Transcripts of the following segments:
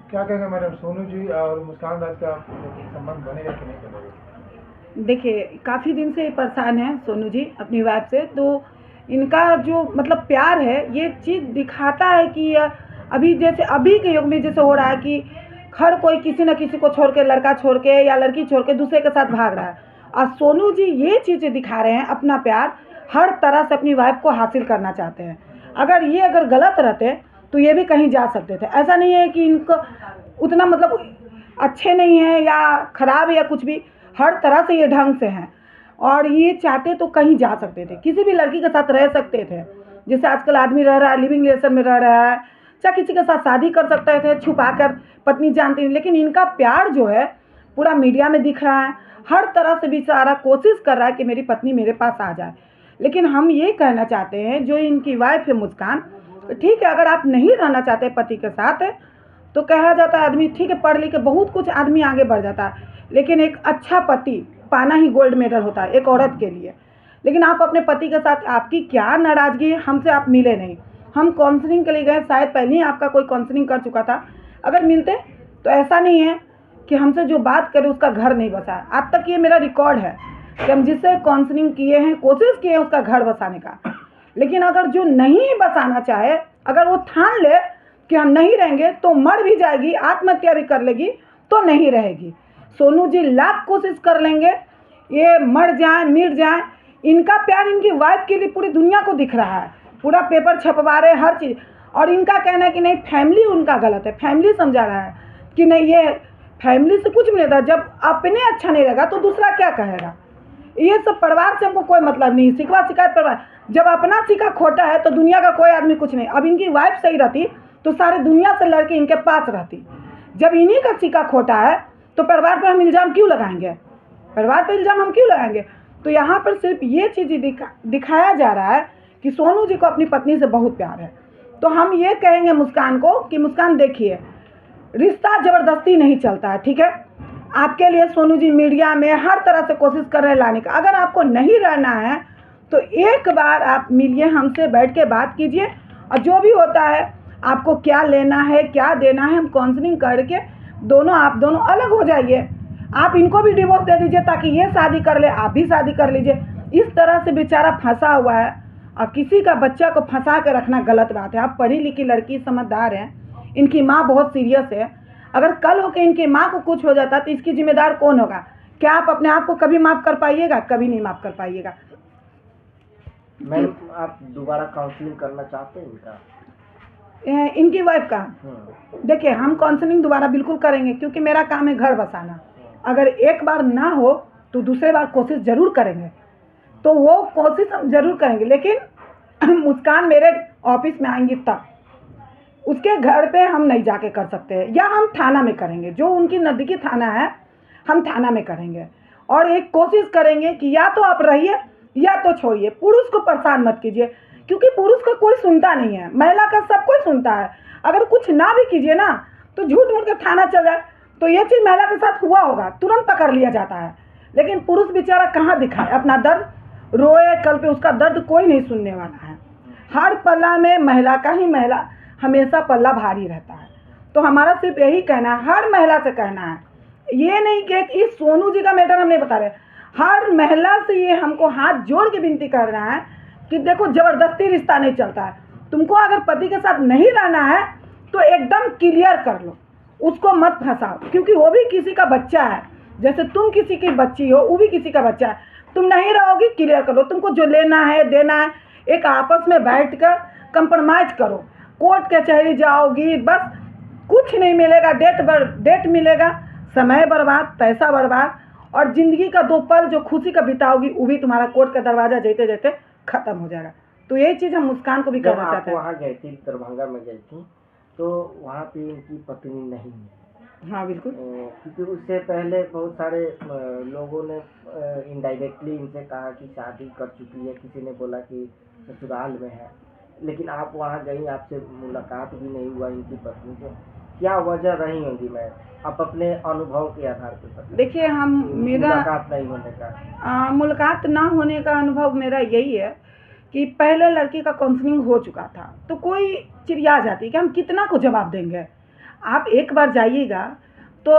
क्या कहेंगे मैडम, सोनू जी और मुस्कान राज का संबंध बनेगा कि नहीं बनेगा? देखिए, काफ़ी दिन से परेशान हैं सोनू जी अपनी वाइफ से। तो इनका जो मतलब प्यार है, ये चीज़ दिखाता है कि अभी जैसे अभी के युग में जैसे हो रहा है कि हर कोई किसी न किसी को छोड़ के, लड़का छोड़ के या लड़की छोड़ के दूसरे के साथ भाग रहा है। और सोनू जी ये चीज़ें दिखा रहे हैं, अपना प्यार हर तरह से अपनी वाइफ को हासिल करना चाहते हैं। अगर गलत रहते तो ये भी कहीं जा सकते थे। ऐसा नहीं है कि इनको उतना मतलब अच्छे नहीं हैं या ख़राब है या कुछ भी, हर तरह से ये ढंग से हैं। और ये चाहते तो कहीं जा सकते थे, किसी भी लड़की के साथ रह सकते थे। जैसे आजकल आदमी रह रहा है, लिविंग रिलेशन में रह रहा है, चाहे किसी के साथ शादी कर सकते थे छुपा कर, पत्नी जानती नहीं। लेकिन इनका प्यार जो है पूरा मीडिया में दिख रहा है, हर तरह से बेचारा कोशिश कर रहा है कि मेरी पत्नी मेरे पास आ जाए। लेकिन हम ये कहना चाहते हैं, जो इनकी वाइफ है मुस्कान, ठीक है, अगर आप नहीं रहना चाहते पति के साथ तो कहा जाता है आदमी ठीक है, पढ़ लिख के बहुत कुछ आदमी आगे बढ़ जाता है, लेकिन एक अच्छा पति पाना ही गोल्ड मेडल होता है एक औरत के लिए। लेकिन आप अपने पति के साथ, आपकी क्या नाराज़गी है, हमसे आप मिले नहीं, हम काउंसलिंग के लिए गए, शायद पहले ही आपका कोई काउंसलिंग कर चुका था। अगर मिलते तो ऐसा नहीं है कि हमसे जो बात करे उसका घर नहीं बसा। आज तक ये मेरा रिकॉर्ड है कि हम जिससे काउंसलिंग किए हैं, कोशिश किए हैं उसका घर बसाने का। लेकिन अगर जो नहीं बसाना चाहे, अगर वो ठान ले कि हम नहीं रहेंगे, तो मर भी जाएगी, आत्महत्या भी कर लेगी, तो नहीं रहेगी। सोनू जी लाख कोशिश कर लेंगे, ये मर जाए मिट जाए, इनका प्यार इनकी वाइफ के लिए पूरी दुनिया को दिख रहा है, पूरा पेपर छपवा रहे हर चीज़। और इनका कहना है कि नहीं, फैमिली उनका गलत है, फैमिली समझा रहा है कि नहीं, ये फैमिली से कुछ भी नहीं था, जब अपने अच्छा नहीं लगा तो दूसरा क्या कहेगा। ये सब परिवार से हमको कोई मतलब नहीं, शिकवा शिकायत परिवार, जब अपना सीखा खोटा है तो दुनिया का कोई आदमी कुछ नहीं। अब इनकी वाइफ सही रहती तो सारे दुनिया से लड़के इनके पास रहती। जब इन्हीं का सीखा खोटा है तो परिवार पर हम इल्ज़ाम क्यों लगाएंगे, परिवार पर इल्ज़ाम हम क्यों लगाएंगे। तो यहाँ पर सिर्फ ये चीज़ दिखाया जा रहा है कि सोनू जी को अपनी पत्नी से बहुत प्यार है। तो हम ये कहेंगे मुस्कान को कि मुस्कान देखिए, रिश्ता ज़बरदस्ती नहीं चलता है, ठीक है। आपके लिए सोनू जी मीडिया में हर तरह से कोशिश कर रहे हैं लाने का। अगर आपको नहीं रहना है तो एक बार आप मिलिए, हमसे बैठ के बात कीजिए, और जो भी होता है आपको क्या लेना है क्या देना है, हम काउंसलिंग करके आप दोनों अलग हो जाइए। आप इनको भी डिवोर्स दे दीजिए ताकि ये शादी कर ले, आप भी शादी कर लीजिए। इस तरह से बेचारा फंसा हुआ है, और किसी का बच्चा को फंसा के रखना गलत बात है। आप पढ़ी लिखी लड़की, समझदार हैं, इनकी माँ बहुत सीरियस है। अगर कल होकर इनकी माँ को कुछ हो जाता तो इसकी जिम्मेदार कौन होगा। क्या आप अपने आप को कभी माफ़ कर पाइएगा? कभी नहीं माफ़ कर पाइएगा। मैम, आप दोबारा काउंसलिंग करना चाहते हैं इनकी वाइफ का? देखिए, हम काउंसलिंग दोबारा बिल्कुल करेंगे, क्योंकि मेरा काम है घर बसाना। अगर एक बार ना हो तो दूसरे बार कोशिश ज़रूर करेंगे, तो वो कोशिश हम ज़रूर करेंगे। लेकिन मुस्कान मेरे ऑफिस में आएंगी तब, उसके घर पे हम नहीं जाके कर सकते हैं, या हम थाना में करेंगे, जो उनकी नज़दीकी थाना है हम थाना में करेंगे। और एक कोशिश करेंगे कि या तो आप रहिए या तो छोड़िए, पुरुष को परेशान मत कीजिए, क्योंकि पुरुष का कोई सुनता नहीं है, महिला का सब कोई सुनता है। अगर कुछ ना भी कीजिए ना तो झूठ मूठ के थाना चल जाए, तो ये चीज़ महिला के साथ हुआ होगा, तुरंत पकड़ लिया जाता है। लेकिन पुरुष बेचारा कहाँ दिखाए अपना दर्द, रोए कल पे उसका दर्द कोई नहीं सुनने वाला है। हर पल्ला में महिला का ही, महिला हमेशा पल्ला भारी रहता है। तो हमारा सिर्फ यही कहना है, हर महिला से कहना है, ये नहीं कि इस सोनू जी का मैटर हम नहीं बता रहे, हर महिला से ये हमको हाथ जोड़ के विनती कर रहा है कि देखो, ज़बरदस्ती रिश्ता नहीं चलता है। तुमको अगर पति के साथ नहीं रहना है तो एकदम क्लियर कर लो, उसको मत फंसाओ, क्योंकि वो भी किसी का बच्चा है, जैसे तुम किसी की बच्ची हो, वो भी किसी का बच्चा है। तुम नहीं रहोगी, क्लियर कर लो, तुमको जो लेना है देना है, एक आपस में बैठ कर कंप्रोमाइज़ करो। कोर्ट कचहरी जाओगी, बस कुछ नहीं मिलेगा, डेट मिलेगा, समय बर्बाद, पैसा बर्बाद, और ज़िंदगी का 2 पल जो खुशी का बिताओगी वो भी तुम्हारा कोर्ट का दरवाज़ा जेते जेते ख़त्म हो जाएगा। तो यही चीज़ हम मुस्कान को भी कहना चाहते हैं। वहाँ गई थी, दरभंगा में गई थी, तो वहाँ पे इनकी पत्नी नहीं है। हाँ बिल्कुल। क्योंकि उससे पहले बहुत सारे लोगों ने इनडायरेक्टली इनसे कहा कि शादी कर चुकी है, किसी ने बोला कि ससुराल में है, लेकिन आप वहाँ गई, आपसे मुलाकात भी नहीं हुआ इनकी पत्नी से, क्या वजह रही होगी? मैं आप अपने अनुभव के आधार पर देखिए, मुलाकात नहीं होने का, मुलाकात ना होने का अनुभव मेरा यही है कि पहले लड़की का काउंसलिंग हो चुका था, तो कोई चिड़िया जाती कि हम कितना को जवाब देंगे। आप एक बार जाइएगा तो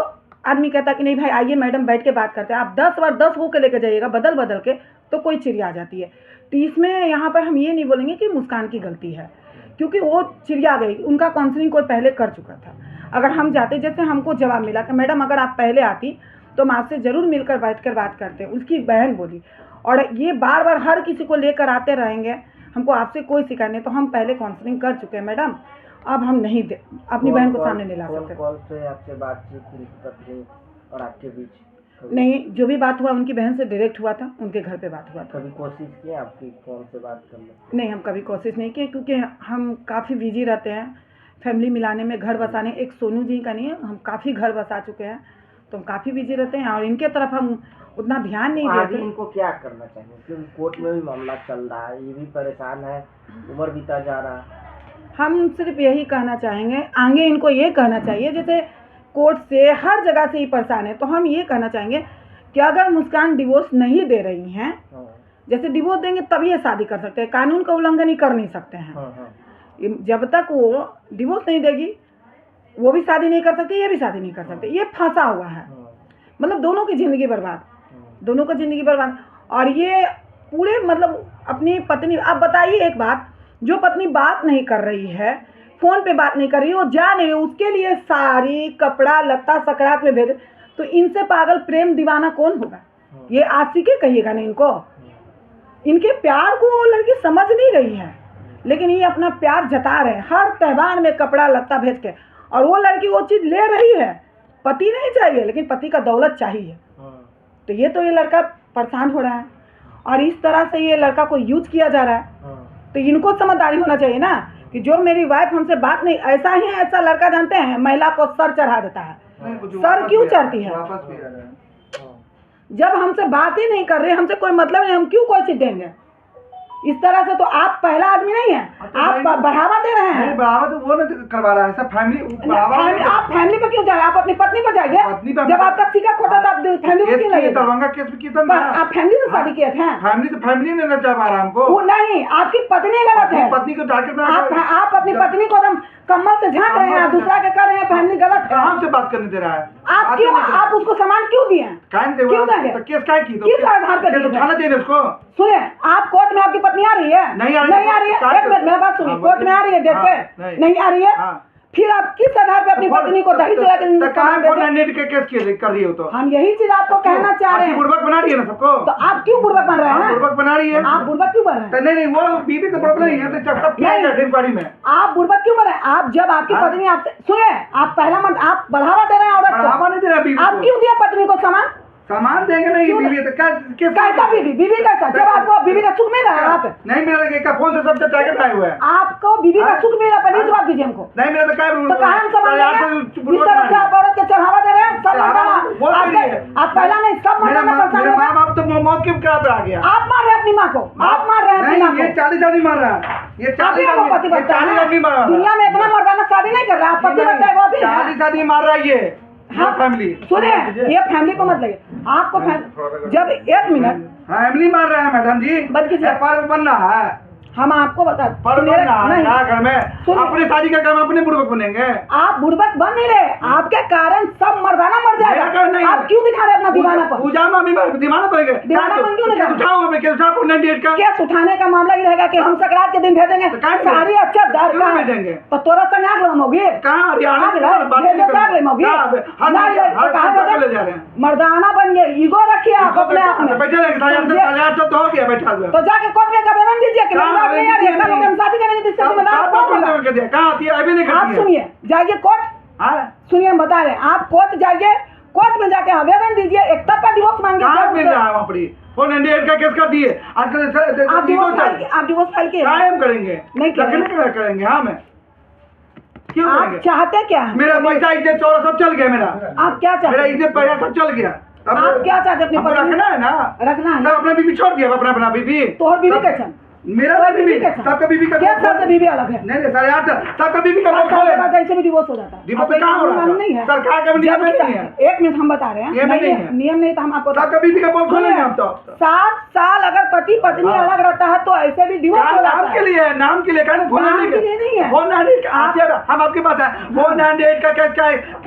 आदमी कहता कि नहीं भाई आइए मैडम बैठ के बात करते हैं, आप 10 बार 10 होकर लेकर जाइएगा बदल बदल के तो कोई चिड़िया आ जाती है। तो इसमें यहाँ पर हम ये नहीं बोलेंगे कि मुस्कान की गलती है, क्योंकि वो चिड़िया गई, उनका काउंसलिंग कोई पहले कर चुका था। अगर हम जाते, जैसे हमको जवाब मिला कि मैडम अगर आप पहले आती तो हम आपसे ज़रूर मिलकर बैठकर बात करते, उसकी बहन बोली। और ये बार बार हर किसी को लेकर आते रहेंगे, हमको आपसे कोई शिकायत नहीं, तो हम पहले काउंसलिंग कर चुके हैं मैडम, अब हम नहीं अपनी बहन को सामने नहीं ला सकते। कॉल से आपसे बातचीत उनकी पत्नी और आपके बीच नहीं, जो भी बात हुआ उनकी बहन से डायरेक्ट हुआ था, उनके घर पे बात हुआ था। कभी कोशिश की आपकी कॉल से बात करने? नहीं, हम कभी कोशिश नहीं की, क्योंकि हम काफ़ी बिजी रहते हैं फैमिली मिलाने में, घर बसाने। एक सोनू जी का नहीं है, हम काफ़ी घर बसा चुके हैं, तो हम काफ़ी बिजी रहते हैं और इनके तरफ हम उतना ध्यान नहीं देते। इनको क्या करना चाहिए, क्योंकि कोर्ट में भी मामला चल रहा है, ये भी परेशान है, उम्र बीता जा रहा है। हम सिर्फ यही कहना चाहेंगे, आगे इनको ये कहना चाहिए, जैसे कोर्ट से हर जगह से ही परेशान है, तो हम ये कहना चाहेंगे कि अगर मुस्कान डिवोर्स नहीं दे रही हैं, जैसे डिवोर्स देंगे तभी ये शादी कर सकते हैं, कानून का उल्लंघन ही कर नहीं सकते हैं। जब तक वो डिवोर्स नहीं देगी वो भी शादी नहीं कर सकती, ये भी शादी नहीं कर सकते, ये फंसा हुआ है। मतलब दोनों की ज़िंदगी बर्बाद, दोनों का ज़िंदगी बर्बाद। और ये पूरे मतलब अपनी पत्नी, आप बताइए एक बात, जो पत्नी बात नहीं कर रही है, फ़ोन पे बात नहीं कर रही है, वो जा नहीं रही, उसके लिए साड़ी कपड़ा लत्ता सकरात में भेज, तो इनसे पागल प्रेम दीवाना कौन होगा? ये आशिकी कहिएगा नहीं इनको। इनके प्यार को वो लड़की समझ नहीं रही है, लेकिन ये अपना प्यार जता रहे हैं हर त्यौहार में कपड़ा लत्ता भेज के, और वो लड़की वो चीज़ ले रही है। पति नहीं चाहिए, लेकिन पति का दौलत चाहिए। तो ये लड़का परेशान हो रहा है, और इस तरह से ये लड़का को यूज किया जा रहा है। तो इनको समझदारी होना चाहिए ना, कि जो मेरी वाइफ हमसे बात नहीं, ऐसा ही है, ऐसा लड़का जानते हैं महिला को सर चढ़ा देता है। सर क्यों चढ़ती है? जब हमसे बात ही नहीं कर रहे, हमसे कोई मतलब नहीं, हम क्यों कोई चीज देंगे? इस तरह से तो आप पहला आदमी नहीं है, आप बढ़ावा दे रहे हैं। बढ़ावा तो वो ना करवा रहा है, सब फैमिली बढ़ावा। आप फैमिली पे क्यों जा रहे हैं? आप अपनी पत्नी पर जाइए। जब आपका सीखा खोटा था, आप फैमिली पे क्यों लगे? दरभंगा केस में कितना आप फैमिली से शादी किए थे? फैमिली ने नचा पा रहा हमको। वो नहीं, आपकी पत्नी गलत है। पत्नी को टारगेट आप अपनी पत्नी को एकदम कमल से झांक रहे हैं, दूसरा के कर रहे हैं, फैमिली गलत है। कहाँ से बात करने दे रहा है? आप क्यों, आप उसको सामान क्यों दिए? क्यों देंगे? केस काय की? किस आधार पर दिए? उठाना चाहिए उसको। सुनिए, आप कोर्ट में आपकी पत्नी आ रही है? नहीं आ रही है। एक मिनट मेरी बात सुनिए, कोर्ट में आ रही है डेट पे? नहीं आ रही है। फिर आप किस आधार पे अपनी पत्नी को दही चला के नेट के केस कर रही हो? तो हम यही चीज आपको कहना चाह रहे हैं। बुर्बक बना रही है ना सबको। तो आप क्यों बुर्बक बन रहे हैं? बुर्बक बना रही है। आप बुर्बक क्यों बन रहे हैं? नहीं, वो बीबी का प्रॉब्लम नहीं है, तो सब क्या है इंक्वायरी में? आप बुर्बक क्यों बन रहे हैं? आप जब आपकी पत्नी आपसे, सुनिए, आप पहला मंथ आप बढ़ावा दे रहे हैं औरत को। बढ़ावा नहीं दे रहा बीबी। आप क्यों दिया पत्नी को सामान देंगे नहीं बीबी? तो कैसा बीबी कैसा? जब आपको बीबी का सुख मिल रहा है, आप नहीं मिला क्या? फोन से सब टारगेट आए हुए हैं। आपको बीबी का सुख मिल रहा है, पहले जवाब दीजिए हमको। नहीं मिला तो क्या? तो कहाँ हम समझ रहे? इस तरह से आप औरत के चढ़ावा दे रहे हैं। सब आप पहला नहीं, सब मर्दाना परेशान है। माँ बाप तो मौत के कगार पे आ गया। आप मार रहे हैं अपनी माँ को, आप मार रहे हैं अपनी माँ को। ये 40 आदमी मार रहा है, ये 40 आदमी मार रहा है। दुनिया में इतना मर्दाना शादी नहीं कर रहा, आप पति बनता है वो भी 40 आदमी मार रहा है। ये हाँ फैमिली सुनिए, ये फैमिली को मत लगे आपको। जब एक मिनट फैमिली मार रहा है मैडम जी, बंद कीजिए। बन रहा है, हम आपको बता घर में अपने शादी का काम अपने बुड़बक बनेंगे। आप बुड़बक बन नहीं रहे, आपके कारण सब मर्दाना मर जाएगा। आप क्यों दिखा रहे अपना दीवाना पर? दीवाना पर दीवानापन क्यों दिखा? केस उठाने का मामला ही रहेगा कि हम सकरात के दिन भेजेंगे सारी। अच्छा दर का भेजेंगे तो तोरा संग आग लगमोगी, मर्दाना बन गए। ईगो रखिए आप अपने आप में। तो जाके कोर्ट में आवेदन दीजिए कि शादी करेंगे। आप सुनिए, जाइए कोर्ट, सुनिए हम बता रहे हैं, आप कोर्ट जाइए, कोर्ट में जाके आवेदन दीजिए, एक तरफा डिवोर्स मांगे। फोन का केस कर दिए। आप डिवोर्स फाइल किए? करेंगे नहीं करेंगे। हाँ मैं क्यों आप चाहते क्या है? मेरा पैसा इज्जत चौरा सब चल गया। मेरा आप क्या चाहते? मेरा इज्जत पैसा सब चल गया। आप क्या चाहते? अपनी रखना है ना, रखना है। अपना बीबी छोड़ दिया, अपना बीबी। तो और बीबी कैसा? मेरा और बीवी के साथ। सबका बीवी का क्या साल से बीवी अलग है? नहीं नहीं 8.5 सबका बीवी का 7 पोल साल खोले के बाद ऐसे भी डिवोर्स हो जाता है। डिवोर्स आपको कहाँ हो रहा मालूम था? नहीं है? सरकार का नियम जब नहीं है। 1 मिनट हम बता रहे हैं, नियम नहीं है। नियम नहीं तो हम आपको सबका बीवी का पोल खोलेंगे हम तो 7 साल अगर पति पत्नी हाँ। अलग रहता है तो ऐसे भी डिवोर्स हो जाता नाम के है। लिए नाम के लिए कहने फोन नाम के लिए नहीं है। फोन हम आपके पास है फोन का क्या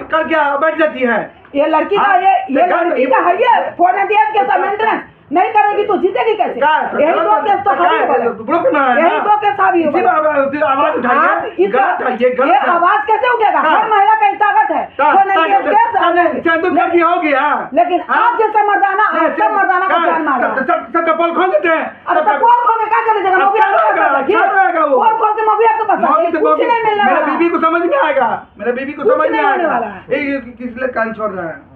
कर क्या बैठ जाती है ये लड़की का हाँ, ये लड़की का है ये फोन के सब मेंटेनेंस नहीं करेगी तो जीतेगी कैसे? यही दो केस तो हावी होगा, यही दो केस हावी होगा। आवाज आप उठाइए गलत है ये आवाज कैसे उठेगा? हाँ। हर महिला का ताकत है। कर दिया हो गया लेकिन आप जैसा मर्दाना सब मर्दाना को जान मारा। सबका पोल खोल देते हैं अब तो पोल खोल के क्या कर लीजिएगा? मौगी आपको पोल खोल के मौगी आपको बता कुछ नहीं मिलने मेरा वाला। बीबी को समझ में आएगा मेरा बीबी को कुछ समझ में नहीं होने आएगा वाला है। किस लिए कान छोड़ रहा है